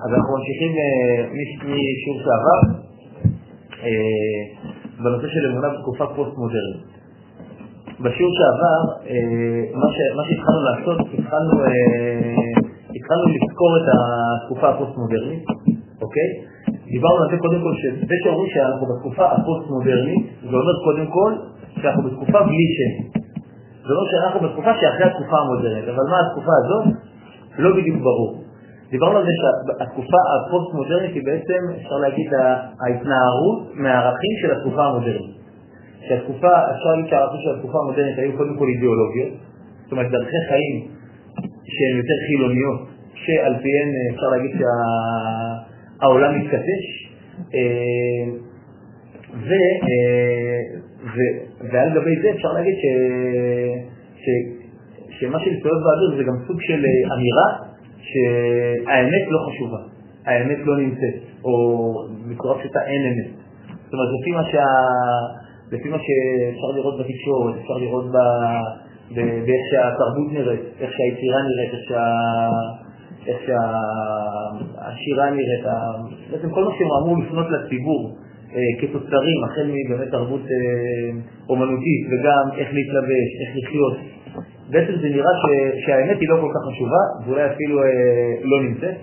אז אנחנו ממשיכים משיעור שעבר בנושא של אמונה בתקופה פוסט-מודרנית. בשיעור שעבר, מה שהתחלנו לעשות, התחלנו לזכור את התקופה הפוסט-מודרנית, אוקיי? דיברנו על זה קודם כל, שזה שאומרים שאנחנו בתקופה הפוסט-מודרנית, זה אומר קודם כל שאנחנו בתקופה בלי שם. זה אומר שאנחנו בתקופה שאחרי התקופה המודרנית, אבל מה התקופה הזאת? לא בדיוק ברור. דיברנו על זה שהתקופה הפוסט-מודרנית היא בעצם, אפשר להגיד, ההתנערות מהערכים של התקופה המודרנית. שהתקופה, אפשר להגיד שהערכים של התקופה המודרנית היו קודם כל אידיאולוגיות, זאת אומרת, דרכי חיים שהן יותר חילוניות, שעל פיהן אפשר להגיד שהעולם מתקטש, ועל גבי זה אפשר להגיד שמה שלצויות באוויר זה גם סוג של אמירה שהאמת לא חשובה, האמת לא נמצאת, או בצורה פשוטה אין אמת. זאת אומרת, לפי מה שאפשר לראות בתקשורת, אפשר לראות באיך שהתרבות נראית, איך שהיצירה נראית, איך שהשירה נראית, בעצם כל מה שהם אמרו לפנות לציבור כתוצרים, החל מבאמת תרבות אומנותית, וגם איך להתלבש, איך לחיות. בעצם זה נראה שהאמת היא לא כל כך חשובה, ואולי אפילו לא נמצאת.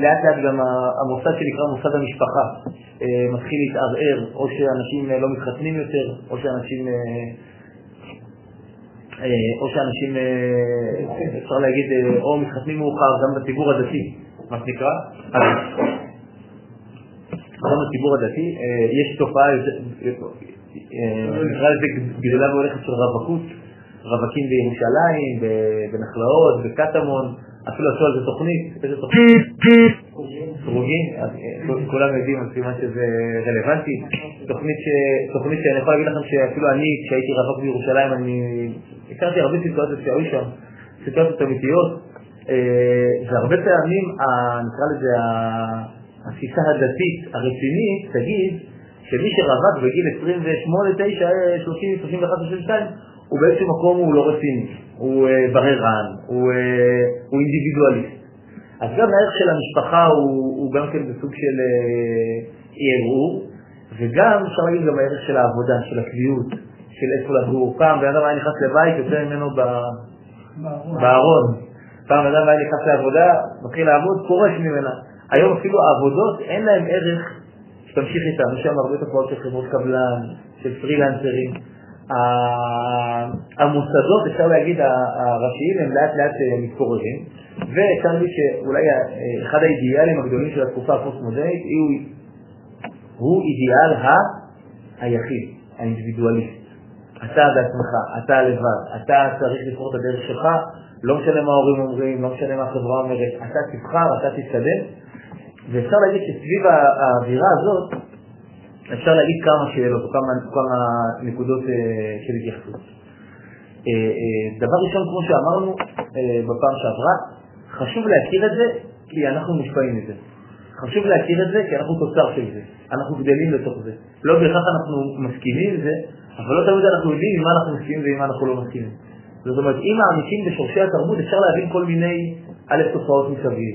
לאט לאט גם המוסד שנקרא מוסד המשפחה מתחיל להתערער, או שאנשים לא מתחתנים יותר, או שאנשים אפשר להגיד, או מתחתנים מאוחר גם בציבור הדתי, מה שנקרא. גם בציבור הדתי יש תופעה, נקרא לזה גדולה והולכת של רווקות, רווקים בירושלים, בנחלאות, בקטמון, אפילו עשו על זה תוכנית, איזה תוכנית? סרוגים, כולם יודעים על סימן שזה רלוונטי. תוכנית שאני יכול להגיד לכם שאפילו אני, כשהייתי רווק בירושלים, אני הכרתי הרבה סיטואציות שהיו שם, סיטואציות אמיתיות, והרבה פעמים, נקרא לזה, התפיסה הדתית הרצינית תגיד שמי שרווק בגיל 28, 9, 30, 31, 32, הוא באיזשהו מקום הוא לא רציני, הוא בררן, הוא אינדיבידואליסט. אז גם הערך של המשפחה הוא גם כן בסוג של ערעור, וגם אפשר להגיד גם הערך של העבודה, של הקביעות, של איפה לגור. פעם בן אדם היה נכנס לבית, יוצא ממנו בארון. פעם בן אדם היה נכנס לעבודה, מתחיל לעבוד, פורש ממנה. היום אפילו העבודות אין להם ערך שתמשיך איתם. יש שם הרבה תופעות של חברות קבלן, של פרילנסרים. המוסדות, אפשר להגיד, הראשיים הם לאט לאט מתפוררים, ואפשר להגיד שאולי אחד האידיאלים הגדולים של התקופה הפוסט-מודרנית הוא אידיאל היחיד, האינדיבידואליסט. אתה בעצמך, אתה לבד, אתה צריך לבחור את הדרך שלך, לא משנה מה ההורים אומרים, לא משנה מה החברה אומרת, אתה תבחר, אתה תתקדם. ואפשר להגיד שסביב האווירה הזאת אפשר להגיד כמה שאלות או כמה נקודות של התייחסות. דבר ראשון, כמו שאמרנו בפעם שעברה, חשוב להכיר את זה כי אנחנו מושפעים מזה. חשוב להכיר את זה כי אנחנו תוצר של זה. אנחנו גדלים לתוך זה. לא בהכרח אנחנו מסכימים עם זה, אבל לא תמיד אנחנו יודעים עם מה אנחנו מסכימים ועם מה אנחנו לא מסכימים. זאת אומרת, אם מעמיקים בשורשי התרבות אפשר להבין כל מיני תופעות מסביב,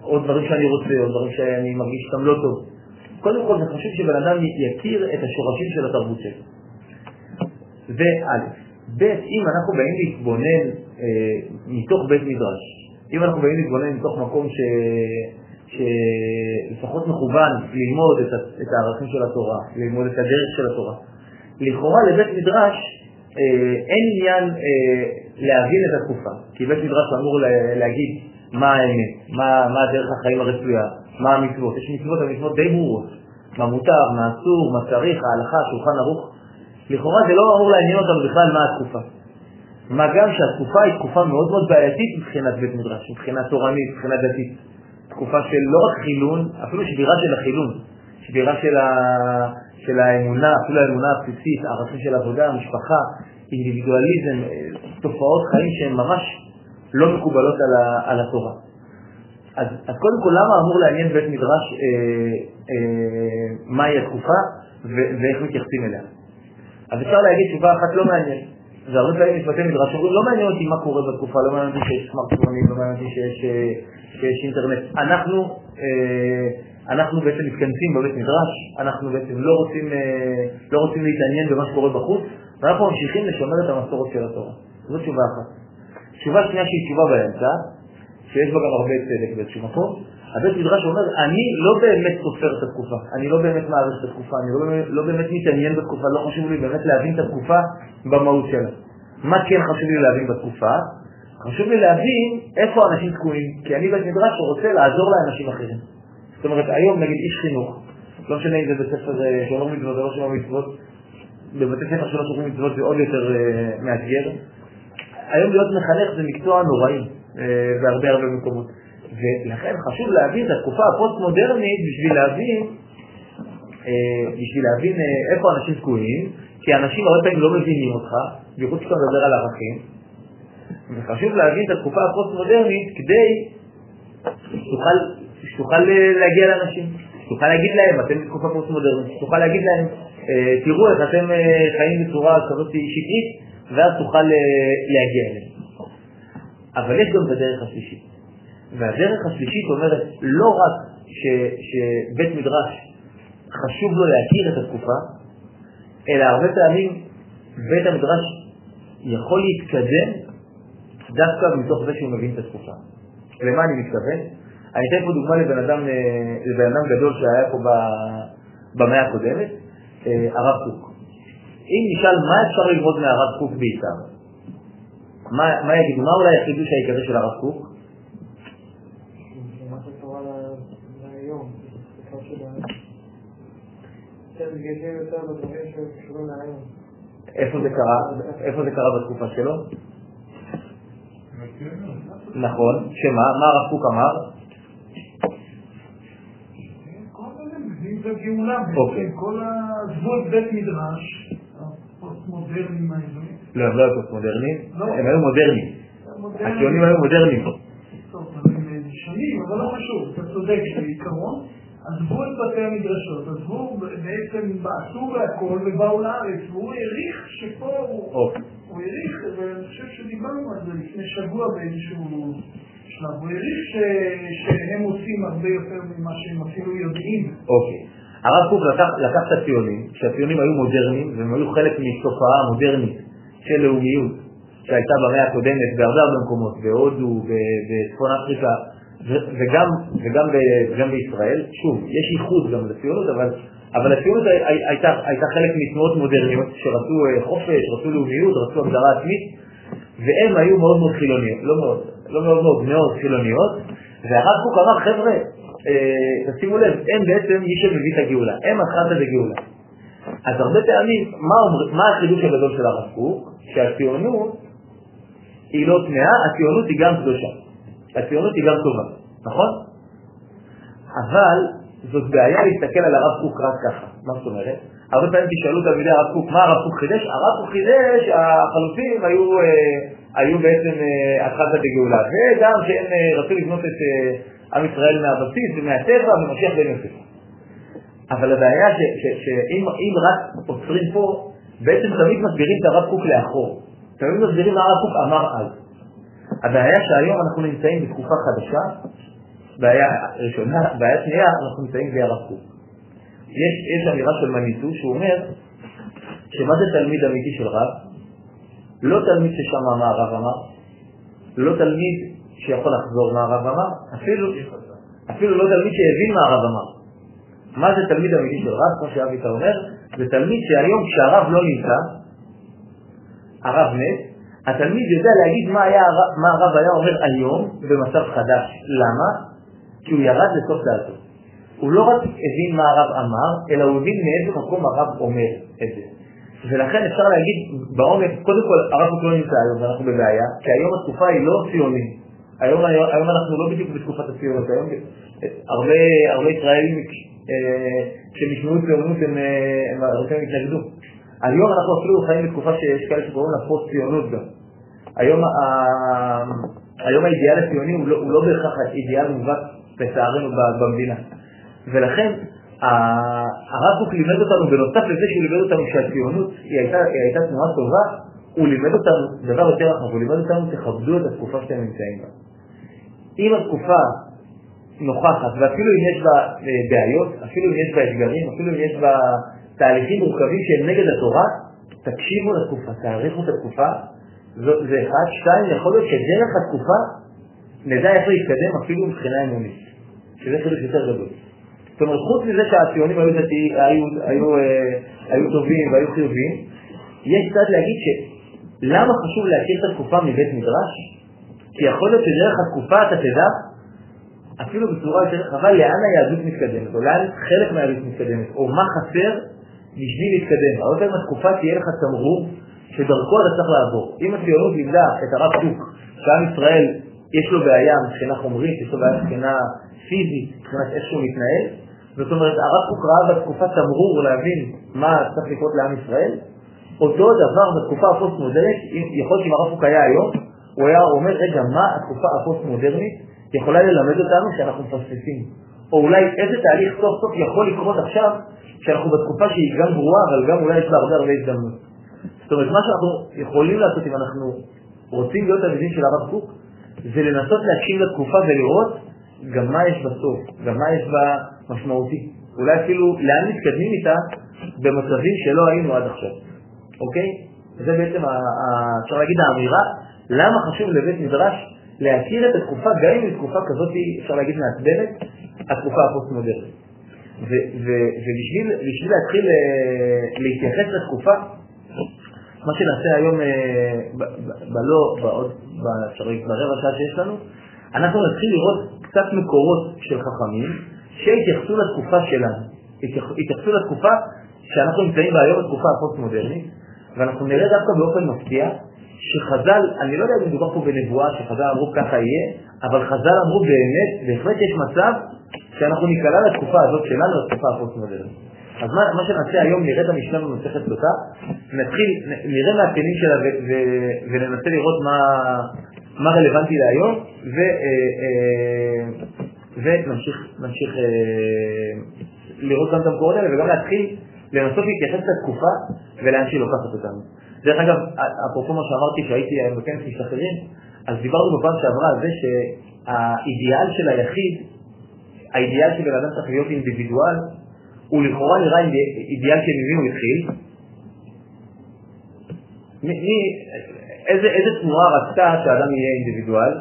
עוד דברים שאני רוצה, עוד דברים שאני מרגיש שאתם לא טוב. קודם כל זה חשוב שבן אדם יכיר את השורשים של התרבות שלו. זה א'. ב', אם אנחנו באים להתבונן מתוך בית מדרש, אם אנחנו באים להתבונן מתוך מקום שלפחות מכוון ללמוד את הערכים של התורה, ללמוד את הדרך של התורה, לכאורה לבית מדרש אין עניין להבין את התקופה, כי בית מדרש אמור להגיד מה האמת, מה הדרך החיים הרצויה, מה המצוות. יש מצוות, המצוות די ברורות. מה מותר, מה אסור, מה צריך, ההלכה, שולחן ערוך. לכאורה זה לא אמור לעניין אותנו בכלל מה התקופה. מה גם שהתקופה היא תקופה מאוד מאוד בעייתית מבחינת בית מדרש, מבחינת תורנית, מבחינת דתית. תקופה של לא רק חילון, אפילו שבירה של החילון. שבירה של האמונה, אפילו האמונה הבסיסית, הערכים של עבודה, המשפחה, אינדיבידואליזם, תופעות חיים שהן ממש לא מקובלות על התורה. אז קודם כל, למה אמור לעניין בית מדרש מהי התקופה ואיך מתייחסים אליה? אז אפשר להגיד תשובה אחת לא מעניין. והרבה פעמים משפטי מדרש אומרים, לא מעניין אותי מה קורה בתקופה, לא מעניין אותי שיש סמארטפונים, לא מעניין אותי שיש אינטרנט. אנחנו בעצם מתכנסים בבית מדרש, אנחנו בעצם לא רוצים להתעניין במה שקורה בחוץ, ואנחנו ממשיכים לשמר את המסורת של התורה. זו תשובה אחת. תשובה שנייה שהיא תשובה באמצע, שיש בה גם הרבה צדק באיזשהו מקום. הבית מדרש אומר, אני לא באמת סופר את התקופה, אני לא באמת מעריך את התקופה, אני לא באמת מתעניין בתקופה, לא חשוב לי באמת להבין את התקופה במהות שלה. מה כן חשוב לי להבין בתקופה? חשוב לי להבין איפה האנשים תקועים, כי אני בית מדרש רוצה לעזור לאנשים אחרים. זאת אומרת, היום נגיד איש חינוך, לא משנה אם זה בית ספר שומר מצוות או לא שומר מצוות, בבתי ספר שלא שומרים מצוות זה עוד יותר מאתגר. היום להיות מחנך זה מקצוע נוראי בהרבה מקומות. ולכן חשוב להבין את התקופה הפוסט-מודרנית בשביל להבין איפה אנשים תקועים, כי אנשים הרבה פעמים לא מבינים אותך, בייחוד שאתה מדבר על ערכים, וחשוב להבין את התקופה הפוסט-מודרנית כדי שתוכל להגיע לאנשים, שתוכל להגיד להם, אתם בתקופה פוסט-מודרנית, שתוכל להגיד להם, תראו איך אתם חיים בצורה כזאת שקרית, ואז תוכל להגיע אליהם. אבל יש גם את הדרך השלישית. והדרך השלישית אומרת לא רק שבית מדרש חשוב לו להכיר את התקופה, אלא הרבה פעמים בית המדרש יכול להתקדם דווקא מתוך זה שהוא מבין את התקופה. למה אני מתכוון? אני אתן פה דוגמה לבן אדם גדול שהיה פה במאה הקודמת, הרב קוק. אם נשאל מה אפשר ללמוד מהרב קוק בעיקר, מה יגידו? מה אולי החידוש העיקרי של הרב קוק? איפה זה קרה בתקופה שלו? נכון, שמה? מה הרב קוק אמר? זה גאולה, כל הזבוד בית מדרש, הפוסט-מודרנים האלה. לא, הם לא היו פוסט-מודרנים, הם היו מודרנים. הציונים היו מודרנים. טוב, הם שנים, אבל לא חשוב, אתה צודק בעיקרון. עזבו את בתי המדרשות, עזבו בעצם, בעשו והכל ובאו לארץ, והוא העריך שפה הוא העריך, ואני חושב שדיברנו על זה לפני שבוע באיזשהו שלב, הוא העריך שהם עושים הרבה יותר ממה שהם אפילו יודעים. אוקיי. הרב קוק לקח את הציונים, שהציונים היו מודרניים, והם היו חלק מתופעה מודרנית של לאומיות, שהייתה במאה הקודמת בהרבה מקומות, בהודו, בצפון אפריקה, וגם בישראל. שוב, יש ייחוד גם לציונות, אבל הציונות הייתה חלק מתנועות מודרניות שרצו חופש, רצו לאומיות, רצו הגדרה עצמית, והם היו מאוד מאוד חילוניות, מאוד חילוניות, והרב קוק אמר, חבר'ה, תשימו לב, הם בעצם מי שמביא את הגאולה, הם התחלת את הגאולה. אז הרבה פעמים, מה החידוש הגדול של הרב קוק? שהציונות היא לא תמאה, הציונות היא גם קדושה. הציונות היא גם טובה, נכון? אבל זאת בעיה להסתכל על הרב קוק רק ככה. מה זאת אומרת? הרבה פעמים תשאלו תלמידי הרב קוק, מה הרב קוק חידש? הרב קוק חידש, החלוצים היו בעצם התחלת את הגאולה, וגם שהם רצו לבנות את עם ישראל מהבסיס ומהטבע ומשיח בן יוסף. אבל הבעיה שאם רק עוצרים פה, בעצם תמיד מסבירים את הרב קוק לאחור. תמיד מסבירים מה הרב קוק אמר אז. הבעיה שהיום אנחנו נמצאים בתקופה חדשה, בעיה ראשונה, בעיה שנייה, אנחנו נמצאים בלי הרב קוק. יש אמירה של מניסו שהוא אומר שמה זה תלמיד אמיתי של רב? לא תלמיד ששמע מה הרב אמר, לא תלמיד שיכול לחזור מה הרב אמר, אפילו לא תלמיד שהבין מה הרב אמר. מה זה תלמיד אמיתי של רב? כמו שאביתה אומר, זה תלמיד שהיום כשהרב לא נמצא, הרב מת, התלמיד יודע להגיד מה הרב היה אומר היום במצב חדש. למה? כי הוא ירד לסוף דעתו. הוא לא רק הבין מה הרב אמר, אלא הוא הבין מאיזה מקום הרב אומר את זה. ולכן אפשר להגיד בעומק, קודם כל הרב לא נמצא היום ואנחנו בבעיה, כי היום התקופה היא לא ציונית. היום אנחנו לא בדיוק בתקופת הציונות, היום הרבה ישראלים כשמשמעו ציונות הם רוצים להתנגדו. היום אנחנו אפילו חיים בתקופה שיש כאלה שקוראים לה פוסט ציונות גם. היום האידיאל הציוני הוא לא בהכרח אידיאל מובהק לצערנו במדינה. ולכן הרב קוק לימד אותנו, בנוסף לזה שהוא לימד אותנו שהציונות היא הייתה תנועה טובה, הוא לימד אותנו, דבר יותר רחב, הוא לימד אותנו תכבדו את התקופה שאתם נמצאים בה. אם התקופה נוכחת, ואפילו אם יש בה בעיות, אפילו אם יש בה אתגרים, אפילו אם יש בה תהליכים מורכבים שהם נגד התורה, תקשיבו לתקופה, תעריכו את התקופה, זה אחד, שתיים, יכול להיות שדרך התקופה נדע איך להתקדם אפילו מבחינה אמונית, שזה חידוש יותר גדול. זאת אומרת, חוץ מזה שהציונים היו טובים והיו חיוביים, יש קצת להגיד שלמה חשוב להכיר את התקופה מבית מדרש? כי יכול להיות שדרך התקופה אתה תדע, אפילו בצורה יותר רחבה, לאן היהדות מתקדמת, או לאן חלק מהיהדות מתקדמת, או מה חסר בשביל להתקדם. הרבה פעמים התקופה תהיה לך תמרור שדרכו אתה צריך לעבור. אם הציונות לימדה את הרב קוק, שעם ישראל יש לו בעיה מבחינה חומרית, יש לו בעיה מבחינה פיזית, מבחינת איך שהוא מתנהל, זאת אומרת, הרב קוק ראה בתקופה תמרור להבין מה צריך לקרות לעם ישראל, אותו דבר בתקופה הפוסט-מודרנית, יכול להיות שאם הרב קוק היה היום, הוא היה אומר, רגע, מה התקופה הפוסט-מודרנית יכולה ללמד אותנו שאנחנו מפספסים? או אולי איזה תהליך סוף סוף יכול לקרות עכשיו, שאנחנו בתקופה שהיא גם גרועה, אבל גם אולי יש לה הרבה הזדמנות. זאת אומרת, מה שאנחנו יכולים לעשות אם אנחנו רוצים להיות תלמידים של הרב קוק, זה לנסות להקשיב לתקופה ולראות גם מה יש בסוף, גם מה יש בה משמעותי. אולי אפילו לאן מתקדמים איתה במצבים שלא היינו עד עכשיו. אוקיי? זה בעצם, אפשר להגיד, האמירה, למה חשוב לבית מדרש להכיר את התקופה, גם אם היא תקופה כזאת, אפשר להגיד, מעצבנת, התקופה הפוסט-מודרנית. ובשביל להתחיל להתייחס לתקופה, מה שנעשה היום ברבע שעה שיש לנו, אנחנו נתחיל לראות קצת מקורות של חכמים שהתייחסו לתקופה שלנו, התייחסו לתקופה שאנחנו נמצאים בה היום, התקופה הפוסט-מודרנית, ואנחנו נראה דווקא באופן מפתיע שחז"ל, אני לא יודע אם מדובר פה בנבואה שחז"ל אמרו ככה יהיה, אבל חז"ל אמרו באמת, בהחלט יש מצב שאנחנו ניקלע לתקופה הזאת שלנו, לתקופה הפוסט-מודרנית. אז מה שנעשה היום, נראה את המשנה במסכת סוטה, נראה מהכלים שלה וננסה לראות מה רלוונטי להיום, ונמשיך לראות גם את המקורות האלה, וגם להתחיל לנסות להתייחס לתקופה ולאן שהיא לוקחת אותנו. דרך אגב, אפרופו מה שאמרתי שהייתי בכנס משתחררים, אז דיברנו בפעם שעברה על זה שהאידיאל של היחיד, האידיאל של אדם צריך להיות אינדיבידואל, הוא לכאורה נראה אידיאל שממי הוא התחיל. איזה תנועה רצתה שהאדם יהיה אינדיבידואל?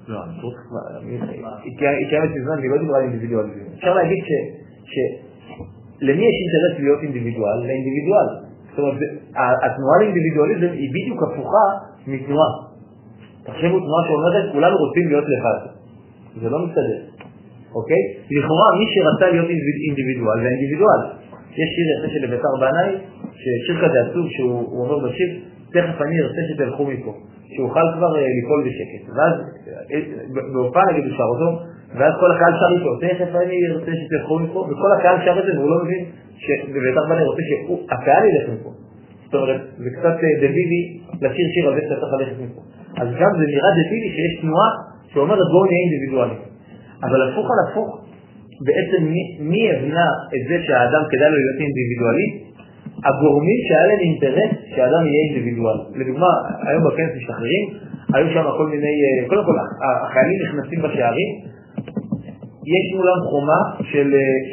לא, היא קיימת בזמן והיא לא דיברה על אינדיבידואליזם. אפשר להגיד שלמי יש אינטרס להיות אינדיבידואל? לאינדיבידואל. זאת אומרת, התנועה לאינדיבידואליזם היא בדיוק הפוכה מתנועה. תחשבו תנועה שאומרת, כולנו רוצים להיות לבד. זה לא מסתדר. אוקיי? לכאורה, מי שרצה להיות אינדיבידואל זה האינדיבידואל. יש שיר יפה של אביתר בנאי, ששיר כזה עצוב שהוא אומר בשיר, תכף אני ארצה שתלכו מפה, שאוכל כבר ליפול בשקט. ואז, בהופעה נגיד הוא שר אותו, ואז כל הקהל שר איתו, תכף אני ארצה שתלכו מפה, וכל הקהל שר את זה, והוא לא מבין שאביתר בנאי רוצה שהקהל ילך מפה. זאת אומרת, זה קצת דבילי לשיר שיר הזה שאתה צריך ללכת מפה. אז גם זה נראה דבילי שיש תנועה שאומרת בואו נהיה אינדיבידואלים. אבל הפוך על הפוך, בעצם מי הבנה את זה שהאדם כדאי לו להיות אינדיבידואלי? הגורמים שהיה להם אינטרס שהאדם יהיה אינדיבידואל. לדוגמה, היום בכנס משתחררים, היו שם כל מיני, קודם כל, החיילים נכנסים בשערים, יש מולם חומה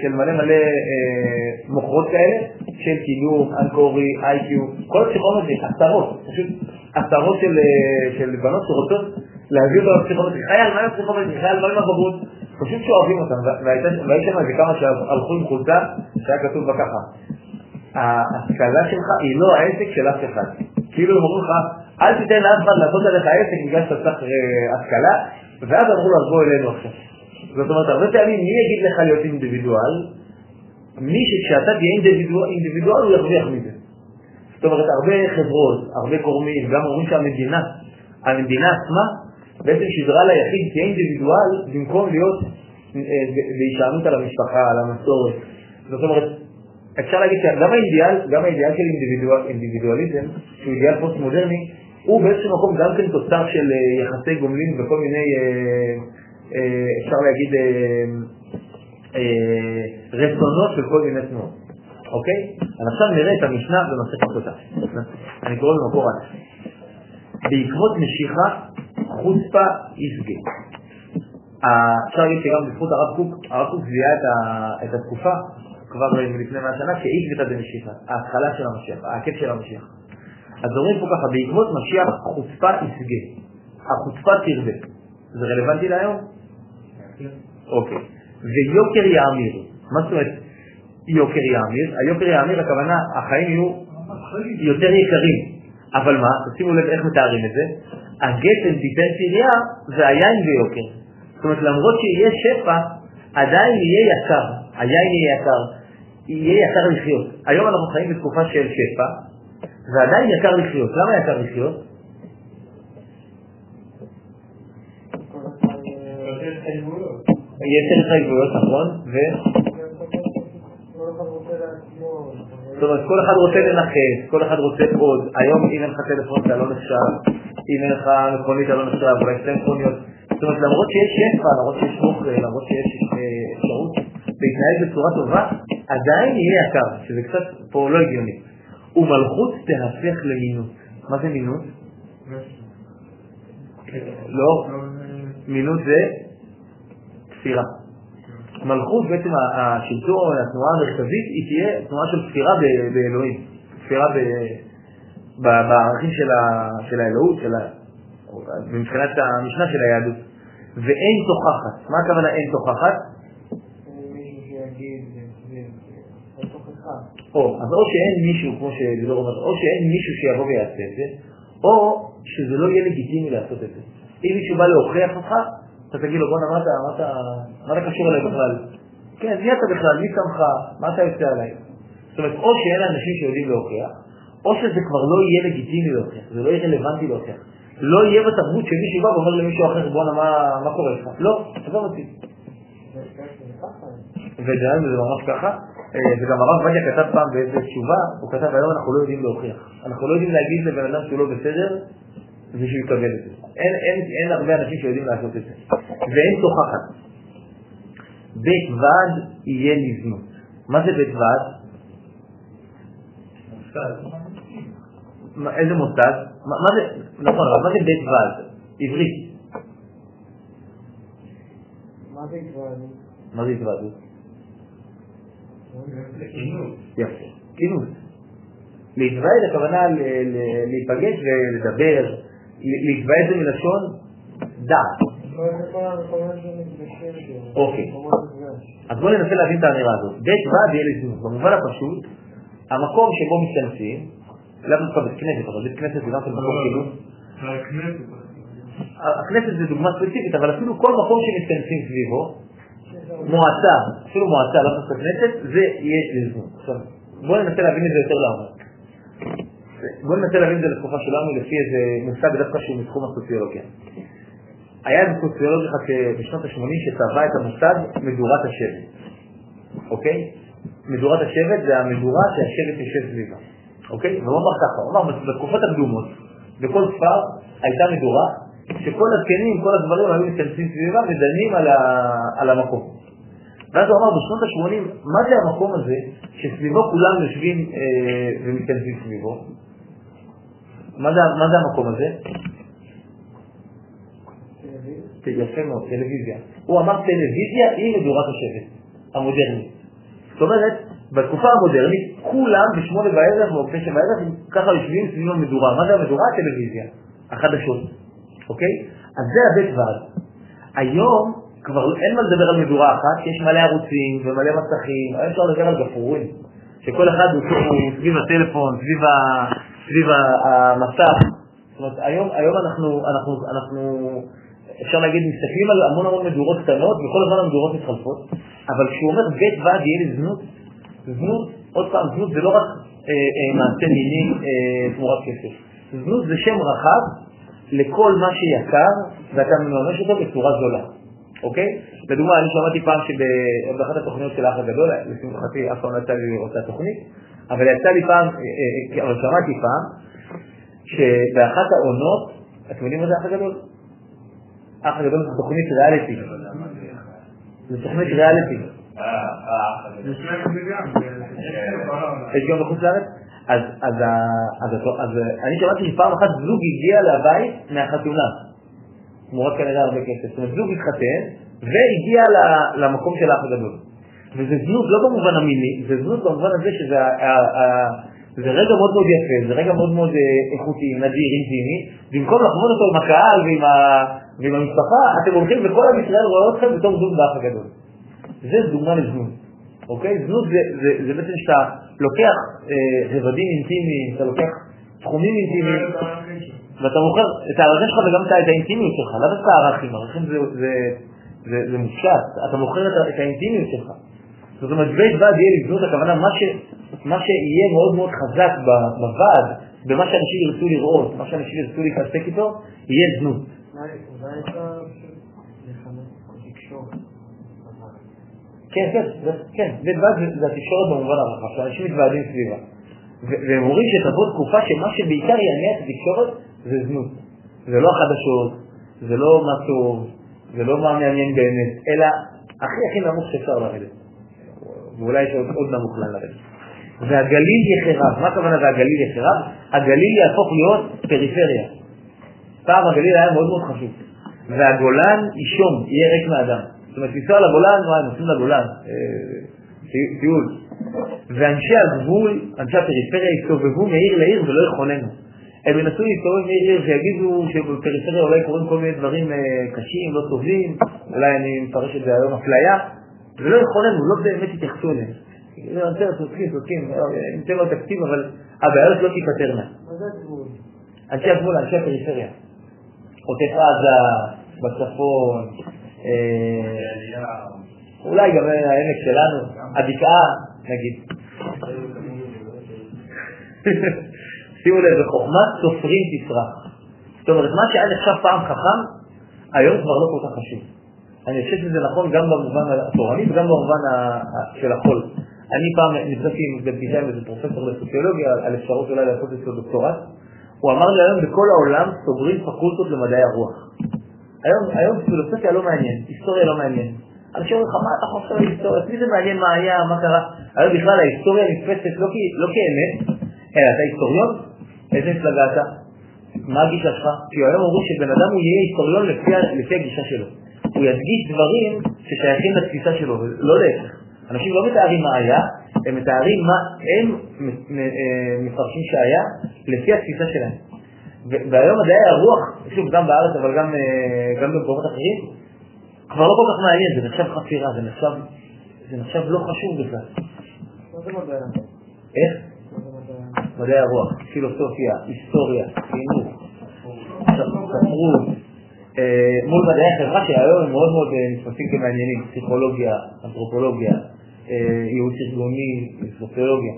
של מלא מוכרות כאלה, של קידום, אנקורי, איי-קיו, כל הפסיכומטרי, עשרות של בנות שרוצות להביא אותו לפסיכומטרי. חייל, מה הפסיכומטרי? חייל, מה עם הבגרות? פשוט שאוהבים אותם, והיית שם איזה כמה שהלכו עם חולצה שהיה כתוב בה ככה. ההשכלה שלך היא לא העסק של אף אחד. כאילו הם אומרים לך, אל תיתן לאף אחד לעשות עליך העסק בגלל שאתה צריך השכלה, ואז אמרו לו, אז בוא אלינו עכשיו. זאת אומרת, הרבה פעמים מי יגיד לך להיות אינדיבידואל? מי שכשאתה תהיה אינדיבידואל הוא ירוויח מזה. זאת אומרת, הרבה חברות, הרבה גורמים, גם אומרים שהמדינה עצמה, בעצם שדרה ליחיד תהיה אינדיבידואל במקום להיות להישענות על המשפחה, על המסורת. זאת אומרת, אפשר להגיד שגם האידיאל של אינדיבידואליזם, שהוא אידיאל פוסט-מודרני, הוא באיזשהו מקום גם כן תוצר של יחסי גומלין וכל מיני, אפשר להגיד, רצונות של כל מיני תנועות. אוקיי? אז עכשיו נראה את המשנה במסכת סוטה. אני קורא במקור א'. בעקבות משיכה חוצפה יסגה. אפשר להגיד שגם בזכות הרב קוק זיהה את התקופה כבר מלפני 100 שנה כעקבתא דמשיחא, ההתחלה של המשיח, העקב של המשיח. אז אומרים פה ככה, בעקבות משיח חוצפה יסגה. החוצפה תרבה. זה רלוונטי להיום? אוקיי. ויוקר יאמיר. מה זאת אומרת יוקר יאמיר? היוקר יאמיר, הכוונה, החיים יהיו יותר יקרים. אבל מה? תשימו לב איך מתארים את זה. הגפן תיתן פיריה והיין ביוקר. זאת אומרת, למרות שיהיה שפע, עדיין יהיה יקר. היין יהיה יקר. יהיה יקר לחיות. היום אנחנו חיים בתקופה של שפע, ועדיין יקר לחיות. למה יקר לחיות? יש התחייבויות, נכון? זאת אומרת, כל אחד רוצה לנחס, כל אחד רוצה עוד. היום אם אין לך טלפון אתה לא נחשב, אם אין לך מכונית אתה לא נחשב, אולי שתי מכוניות. זאת אומרת, למרות שיש שפע, למרות שיש מוכר, למרות שיש אפשרות להתנהג בצורה טובה, עדיין יהיה יקר, שזה קצת פה לא הגיוני. ומלכות תהפך למינות. מה זה מינות? לא, מינות זה כפירה. מלכות בעצם השלטון, התנועה המרכזית, היא תהיה תנועה של כפירה באלוהים. כפירה בערכים של האלוהות, מבחינת המשנה של היהדות. ואין תוכחת. מה הכוונה אין תוכחת? מישהו שיגיד, אין תוכחה. אז או שאין מישהו, כמו שדיבר אומר, או שאין מישהו שיבוא ויעשה את זה, או שזה לא יהיה לגיטימי לעשות את זה. אם מישהו בא להוכיח אותך, אתה תגיד לו, בוא מה אתה קשור אליי בכלל? כן, מי אתה בכלל? מי שמך? מה אתה יוצא עליי? זאת אומרת, או שאין אנשים שיודעים להוכיח, או שזה כבר לא יהיה לגיטימי להוכיח, זה לא יהיה רלוונטי להוכיח. לא יהיה בתרבות שמישהו בא ואומר למישהו אחר, בוא מה קורה לך? לא, עזוב אותי. ודאי, זה ממש ככה. וגם הרב עובדיה כתב פעם באיזו תשובה, הוא כתב, היום אנחנו לא יודעים להוכיח. אנחנו לא יודעים להגיד לבן אדם שהוא לא בסדר, זה שהוא יקבל את זה. אין הרבה אנשים שיודעים לעשות את זה. ואין תוכחת. בית ועד יהיה נזנות. מה זה בית ועד? איזה מוסד? נכון, אבל מה זה בית ועד? עברית. מה זה התוועד? מה זה התוועד? יפה, כינוס. להתוועד הכוונה להיפגש ולדבר. להתוועד זה מלשון דעת. אוקיי. אז בואו ננסה להבין את האמירה הזאת. בית ועד יהיה לזנות. במובן הפשוט, המקום שבו מתכנסים, לאו דווקא בית כנסת, אבל בית כנסת זה גם של מקום כינוס. הכנסת זה דוגמה ספציפית, אבל אפילו כל מקום שמתכנסים סביבו, מועצה, אפילו מועצה, לא דווקא כנסת, זה יהיה לזנות. עכשיו, בואו ננסה להבין את זה יותר לעומק. בואו ננסה להבין את זה לתקופה שלנו לפי איזה מושג דווקא שהוא מתחום הסוציולוגיה. היה איזה סוציולוג אחד בשנות ה-80 שטבע את המושג מדורת השבט. אוקיי? מדורת השבט זה המדורה שהשבט יושב סביבה. אוקיי? והוא אמר ככה, הוא אמר בתקופות הקדומות, בכל כפר הייתה מדורה שכל הזקנים, כל הדברים היו מתכנסים סביבה ודנים על המקום. ואז הוא אמר בשנות ה-80, מה זה המקום הזה שסביבו כולם יושבים ומתכנסים סביבו? מה זה המקום הזה? יפה מאוד, טלוויזיה. הוא אמר טלוויזיה היא מדורת השבט, המודרנית. זאת אומרת, בתקופה המודרנית, כולם בשמונה בערב או בשבע בערב, ככה יושבים סביב המדורה. מה זה המדורה? הטלוויזיה, החדשות. אוקיי? אז זה הבית ועד. היום כבר אין מה לדבר על מדורה אחת, כי יש מלא ערוצים ומלא מסכים, היום אפשר לדבר על גפרורים, שכל אחד הוא סביב הטלפון, סביב המסך. זאת אומרת, היום אנחנו אפשר להגיד, מסתכלים על המון מדורות קטנות, וכל הזמן המדורות מתחלפות, אבל כשהוא אומר בית ועד יהיה לזנות, זנות, עוד פעם, זנות זה לא רק מעשה מיני תמורת כסף. זנות זה שם רחב לכל מה שיקר, ואתה מממש אותו בצורה זולה. אוקיי? לדוגמה, אני שמעתי פעם שבאחת התוכניות של האח הגדול, לשמחתי אף פעם לא יצא לי לראות את התוכנית, אבל שמעתי פעם, שבאחת העונות, אתם יודעים מה זה האח הגדול? האח הגדול זה תוכנית ריאליטי. זה תוכנית ריאליטי. יש גם בחוץ לארץ? אז אני שמעתי שפעם אחת זוג הגיע לבית מהחתונה. תמורת כנראה הרבה כסף. זאת אומרת, זוג התחתן והגיע למקום של האח הגדול. וזה זנות לא במובן המיני, זה זנות במובן הזה שזה רגע מאוד מאוד יפה, זה רגע מאוד מאוד איכותי, נדיר, אינטימי. במקום לחוות אותו עם הקהל ועם המשפחה, אתם הולכים וכל עם ישראל רואה אתכם בתור זוג באח הגדול. זה דוגמה לזנות. אוקיי? זנות זה בעצם שאתה לוקח רבדים אינטימיים, אתה לוקח תחומים אינטימיים, ואתה מוכר את הערכים שלך וגם את האינטימיות שלך, לא דווקא הערכים, הערכים זה מופשט, אתה מוכר את האינטימיות שלך. זאת אומרת, בית ועד יהיה לבנות, הכוונה מה שיהיה מאוד מאוד חזק בוועד, במה שאנשים ירצו לראות, מה שאנשים ירצו להתעסק איתו, יהיה זנות. אולי אתה לחנך תקשורת. כן, בית ועד זה התקשורת במובן הרחב, שאנשים מתוועדים סביבה. והם אומרים שתבוא תקופה שמה שבעיקר יענה את התקשורת זה זנות. זה לא החדשות, זה לא מה טוב, זה לא מה מעניין באמת, אלא הכי נמוך שאפשר לרדת. ואולי יש עוד נמוך לרדת. והגליל יחרב. מה הכוונה והגליל יחרב? הגליל יהפוך להיות פריפריה. פעם הגליל היה מאוד מאוד חשוב. והגולן אישום, יהיה ריק מאדם. זאת אומרת, לנסוע לגולן, מה, נוסעים לגולן. טיול. ואנשי הגבול, אנשי הפריפריה, יסתובבו מעיר לעיר ולא יכוננו. הם ינסו להסתובב מעיר לעיר שיגידו שבפריפריה אולי קוראים כל מיני דברים קשים, לא טובים, אולי אני מפרש את זה היום אפליה, ולא יכוננו, לא באמת יתייחסו אליהם. צודקים, ניתן לו תקציב, אבל הבעיות לא תיפטרנה. מה זה הגבול? אנשי הגבול, אנשי הפריפריה. עוטף עזה, בצפון, אולי גם העמק שלנו, הבקעה, נגיד. שימו לב, בחוכמת סופרים תצרח. זאת אומרת, מה שהיה נחשב פעם חכם, היום כבר לא כל כך חשוב. אני חושב שזה נכון גם במובן התורני וגם במובן של החול. אני פעם נפגשתי בפגישה עם איזה פרופסור לסוציולוגיה על אפשרות אולי לעשות את דוקטורט. הוא אמר לי היום בכל העולם סוגרים פקולטות למדעי הרוח. היום פילוסופיה לא מעניין, היסטוריה לא מעניין. אנשים אומרים לך, מה אתה חושב על היסטוריה? מי זה מעניין מה היה, מה קרה? היום בכלל ההיסטוריה נתפסת לא כאמת, אלא אתה היסטוריון? איזה מפלגה אתה? מה הגישה שלך? כי היום אומרים שבן אדם הוא יהיה היסטוריון לפי הגישה שלו. הוא ידגיש דברים ששייכים לתפיסה שלו, לא להפך. אנשים לא מתארים מה היה, הם מתארים מה הם מפרשים שהיה לפי התפיסה שלהם. והיום מדעי הרוח, שוב, גם בארץ אבל גם במקומות אחרים, כבר לא כל כך מעניין, זה נחשב חפירה, זה נחשב לא חשוב בכלל. מה זה מדעי הרוח? איך? מדעי הרוח, פילוסופיה, היסטוריה, חינוך, ספרות, מול מדעי החברה שהיום הם מאוד מאוד נתפסים כמעניינים, פסיכולוגיה, אנתרופולוגיה, ייעוץ ארגוני, סוציולוגיה.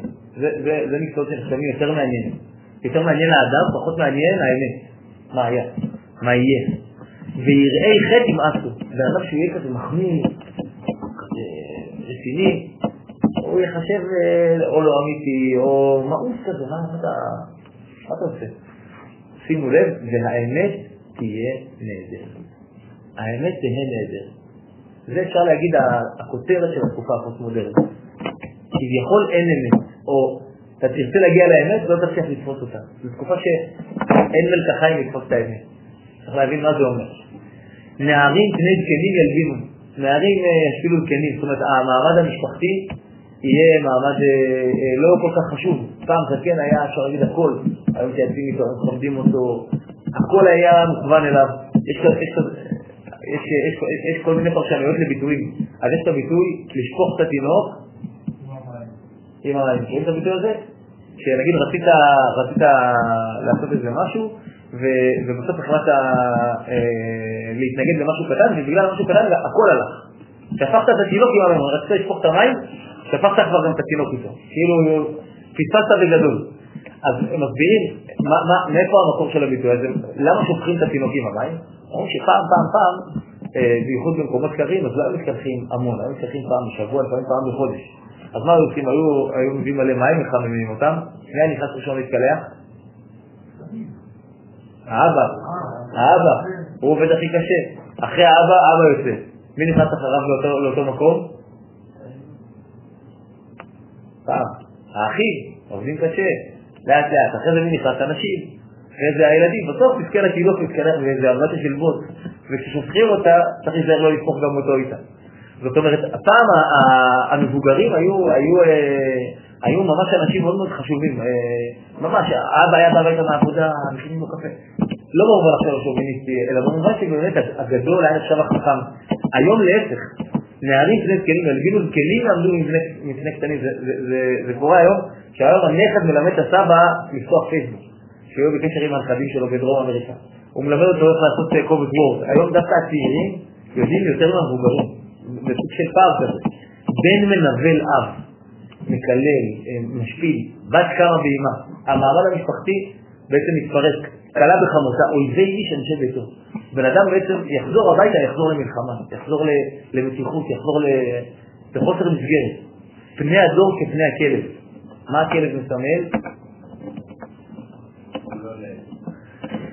זה מקצועות שנחשבים יותר מעניינים. יותר מעניין האדם, פחות מעניין האמת. מה היה? מה יהיה? ויראי חטא ימאסו. באדם שהוא יהיה כזה מחמיר, כזה רציני, הוא יחשב או לא אמיתי, או מאוס כזה, מה אתה עושה? שימו לב, והאמת תהיה נהדר. האמת תהיה נהדר. זה אפשר להגיד הכותרת של התקופה הפוסט-מודרנית. כביכול אין אמת, או אתה תרצה להגיע לאמת, לא תצליח לתפוס אותה. זו תקופה שאין מלקחיים לתפוס את האמת. צריך להבין מה זה אומר. נערים פני זקנים ילבינו. נערים ישפילו זקנים. זאת אומרת, המעמד המשפחתי יהיה מעמד לא כל כך חשוב. פעם זקן היה אפשר להגיד הכל. היום שיצאים איתו, חומדים אותו. הכל היה מוכוון אליו. יש כל מיני פרשנויות לביטויים. אז יש את הביטוי לשפוך את התינוק עם המים. רואים את הביטוי הזה? שנגיד רצית לעשות איזה משהו ובסוף החלטת להתנגד למשהו קטן, ובגלל משהו קטן הכל הלך. שפכת את התינוק עם המים, רצית לשפוך את המים, שפכת כבר גם את התינוק איתו. כאילו פספסת בגדול. אז הם מסבירים מאיפה המקור של הביטוי הזה, למה שופכים את התינוק עם המים? אומרים שפעם, בייחוד במקומות קרים, אז לא היו מתקלחים המון, היו מתקלחים פעם בשבוע, לפעמים פעם בחודש. אז מה עושים? היו מביאים מלא מים, מחממים אותם, מי נכנס ראשון להתקלח? האבא, הוא עובד הכי קשה. אחרי האבא יוצא. מי נכנס אחריו לאותו מקום? פעם, האחים, עובדים קשה, לאט לאט, אחרי זה מי נכנס אנשים, אחרי זה הילדים, בסוף תזכה לקהילות מתקלח וזה הרבה של בוט, וכששופכים אותה, צריך להיזהר לא לפחוך גם אותו איתה. זאת אומרת, הפעם המבוגרים היו ממש אנשים מאוד מאוד חשובים, ממש, האבא היה בבית מהעבודה, מכינים לו קפה. לא במובן עכשיו השוביניסטי, אלא במובן שבאמת הגדול היה נחשב החכם. היום להפך, נערים פני זקנים, הלבינו זקנים עמדו מפני קטנים, זה קורה היום, שהיום הנכד מלמד את הסבא לפתוח פייסבוק, שהיו בקשר עם הנכדים שלו בדרום אמריקה. הוא מלמד אותו איך לעשות קובץ וורד. היום דווקא הצעירים יודעים יותר מהמבוגרים, בסוג של פער כזה. בן מנבל אב, מקלל, משפיל, בת קמה באימה. המעמד המשפחתי בעצם מתפרק, קלה בחמותה, אויבי איש אנשי ביתו. בן אדם בעצם יחזור הביתה, יחזור למלחמה, יחזור למתיחות, יחזור לחוסר מסגרת. פני הדור כפני הכלב. מה הכלב מסמל?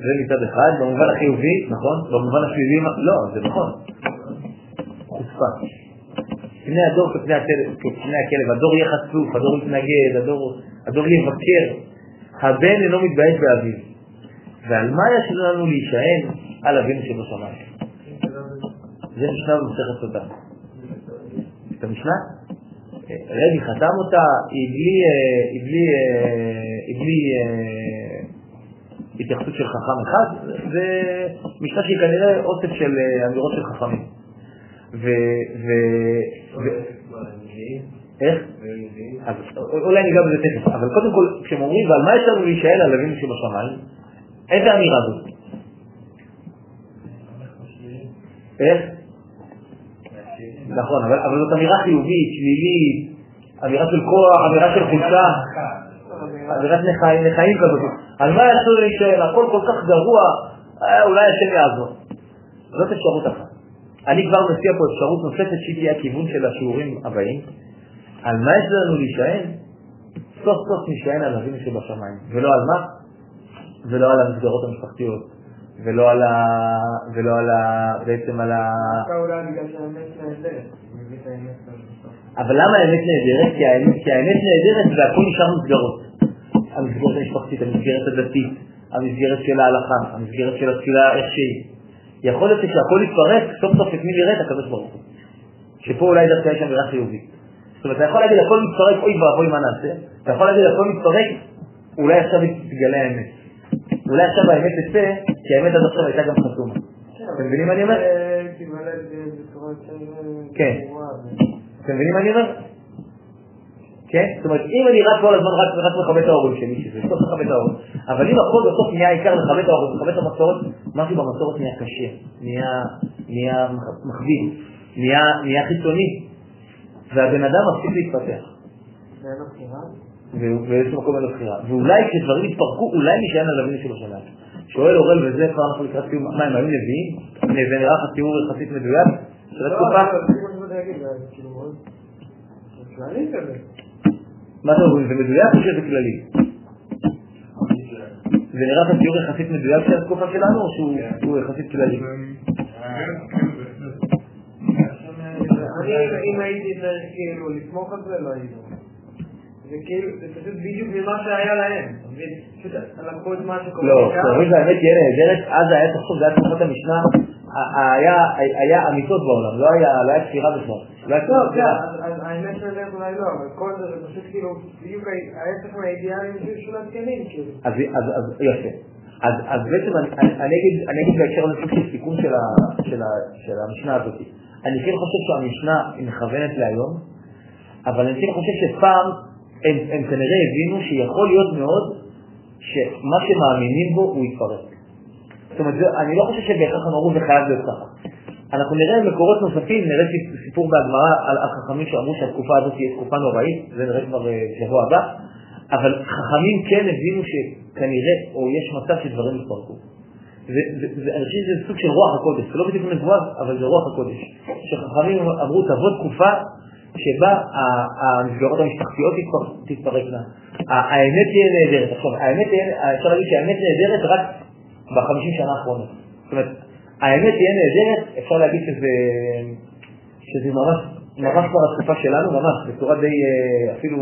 זה מצד אחד, במובן החיובי, נכון? במובן השלילי, לא, זה נכון. חוצפה. פני הדור כפני הכלב, הדור יהיה חצוף, הדור יתנגד, הדור יבקר. הבן אינו מתבייש באביו. ועל מה יש לנו להישען? על אבינו שבשמיים. זה משנה במסכת סוטה. את המשנה? רבי חתם אותה, היא בלי התייחסות של חכם אחד, זה משנה שהיא כנראה אוסף של אמירות של חכמים. איך? אולי ניגע בזה תכף, אבל קודם כל, כשהם אומרים, ועל מה יש לנו להישאל על אבינו שבשמיים? איזה אמירה זאת? איך? נכון, אבל זאת אמירה חיובית, שלילית, אמירה של כוח, אמירה של חולשה, אמירת נחיים כזאת. על מה יש לנו להישאל? הכל כל כך גרוע, אולי השם יעזור. זאת אפשרות אחת. אני כבר מציע פה אפשרות נוספת שהיא תהיה הכיוון של השיעורים הבאים. על מה יש לנו להישען? סוף סוף נשען על אבינו שבשמיים. ולא על מה? ולא על המסגרות המשפחתיות. ולא על בעצם על ה... אולי בגלל שהאמת נהדרת. אבל למה האמת נהדרת? כי האמת נהדרת והכל נשאר מסגרות. המסגרת המשפחתית, המסגרת הדתית, המסגרת של ההלכה, המסגרת של התפילה איך שהיא. יכול להיות שהכל יתפרק, סוף סוף את מי נראה את הקדוש ברוך הוא. שפה אולי דווקא יש אמירה חיובית. זאת אומרת, אתה יכול להגיד הכל מתפרק, אוי ואבוי מה נעשה. אתה יכול להגיד הכל מתפרק, אולי עכשיו תגלה האמת. אולי עכשיו האמת תצא, כי האמת עד עכשיו הייתה גם חסומה. אתם מבינים מה אני אומר? כן. אתם מבינים מה אני אומר? כן? זאת אומרת, אם אני רק כל הזמן רק מכבד את ההורים שלי, שזה סוף מכבד את ההורים, אבל אם הכל בסוף נהיה העיקר מכבד את ההורים, מכבד את המסורת, משהו במסורת נהיה קשה, נהיה מכביד, נהיה חיצוני, והבן אדם מפסיק להתפתח. ואין לו בחירה? ואיזשהו מקום אין לו בחירה. ואולי כשדברים יתפרקו, אולי נשען על אבינו שלו שנה. שואל אורל וזה כבר אנחנו לקראת סיום, מה הם היו נביאים? זה נראה לך תיאור יחסית מדויק? של התקופה? מה זה אומרים? זה מדויק או שזה כללי? זה נראה לך תיאור יחסית מדויק של התקופה שלנו או שהוא יחסית כללי? אם הייתי צריך כאילו לסמוך על זה, לא הייתי. זה כאילו, זה פשוט בדיוק ממה שהיה להם. פשוט לקחו את מה שקורה. לא, תראו זה האמת תהיה נהדרת, אז היה תחשוב, זה היה תקופת המשנה, היה אמיתות בעולם, לא היה כפירה בכלל. טוב, אז האמת שלהם אולי לא, אבל כל זה פשוט כאילו, בדיוק ההפך מהאידיאלים של התקנים, כאילו. אז יפה. אז בעצם אני אגיד בהקשר לסוג של סיכון של המשנה הזאת. אני כן חושב שהמשנה היא מכוונת להיום, אבל אני כן חושב שפעם הם כנראה הבינו שיכול להיות מאוד שמה שמאמינים בו הוא יתפרק. זאת אומרת, אני לא חושב שבהכרח אמרו זה חייב להיות ככה. אנחנו נראה מקורות נוספים, נראה סיפור בהגמרא על החכמים שאמרו שהתקופה הזאת תהיה תקופה נוראית, זה נראה כבר שבוע הבא, אבל חכמים כן הבינו שכנראה, או יש מצב שדברים יתפרקו. אני חושב שזה סוג של רוח הקודש, זה לא בדיוק נבואה, אבל זה רוח הקודש. שחכמים אמרו תבוא תקופה שבה המסגרות המשפחתיות תתפרקנה. האמת תהיה נהדרת. עכשיו, אפשר להגיד שהאמת נהדרת רק ב50 שנה האחרונות. זאת אומרת, האמת תהיה נהדרת, אפשר להגיד שזה ממש ממש כבר התקופה שלנו, ממש, בצורה די אפילו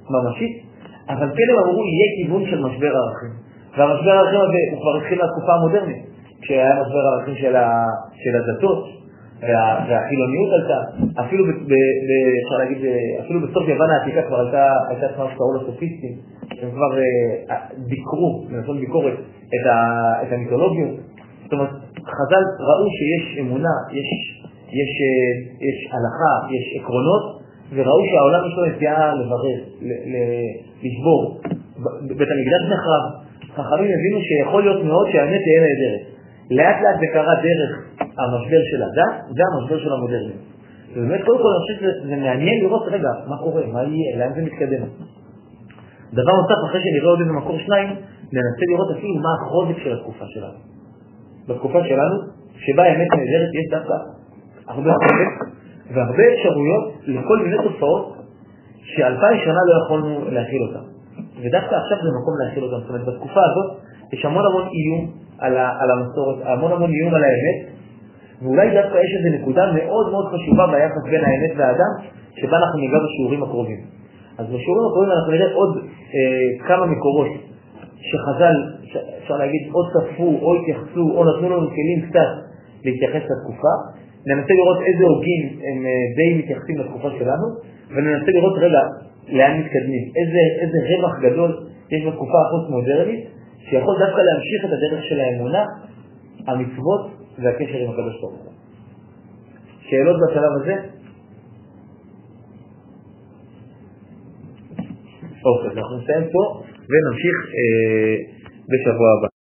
ממשית, אבל כן הם אמרו, יהיה כיוון של משבר הערכים. והמשבר הערכים הזה הוא כבר התחיל מהתקופה המודרנית, כשהיה משבר הערכים של הדתות, והחילוניות עלתה, אפשר להגיד, אפילו בסוף יוון העתיקה כבר הייתה תנועה שקראו לסופיסטים, הם כבר ביקרו, מנסות ביקורת את המיתולוגיות. זאת אומרת, חז"ל ראו שיש אמונה, יש הלכה, יש עקרונות, וראו שהעולם יש לו נטייה לברר, לשבור. בית המקדש נחרב, חכמים הבינו שיכול להיות מאוד שהאמת תהיה נהדרת. לאט לאט זה קרה דרך המשבר של הדת והמשבר של המודרניות. ובאמת קודם כל אני חושב שזה מעניין לראות רגע מה קורה, מה יהיה, לאן זה מתקדם. דבר נוסף, אחרי שנראה עוד איזה מקור שניים, ננסה לראות אפילו מה החוזק של התקופה שלנו. בתקופה שלנו, שבה האמת נהדרת, יש דווקא הרבה חוזק והרבה אפשרויות לכל מיני תופעות ש2000 שנה לא יכולנו להכיל אותם. ודווקא עכשיו זה מקום להכיל אותם. זאת אומרת, בתקופה הזאת יש המון איום על המסורת, המון איום על האמת, ואולי דווקא יש איזו נקודה מאוד מאוד חשובה ביחס בין האמת והאדם, שבה אנחנו ניגע בשיעורים הקרובים. אז בשיעורים הקרובים אנחנו נראה עוד כמה מקורות שחז"ל, אפשר להגיד, או צפו, או התייחסו, או נתנו לנו כלים קצת להתייחס לתקופה. ננסה לראות איזה הוגים הם די מתייחסים לתקופה שלנו, וננסה לראות רגע לאן מתקדמים, איזה רווח גדול יש בתקופה הפוסט-מודרנית, שיכול דווקא להמשיך את הדרך של האמונה, המצוות והקשר עם הקדוש ברוך הוא. שאלות בשלב הזה? אוקיי, אנחנו נסיים פה ונמשיך בשבוע הבא.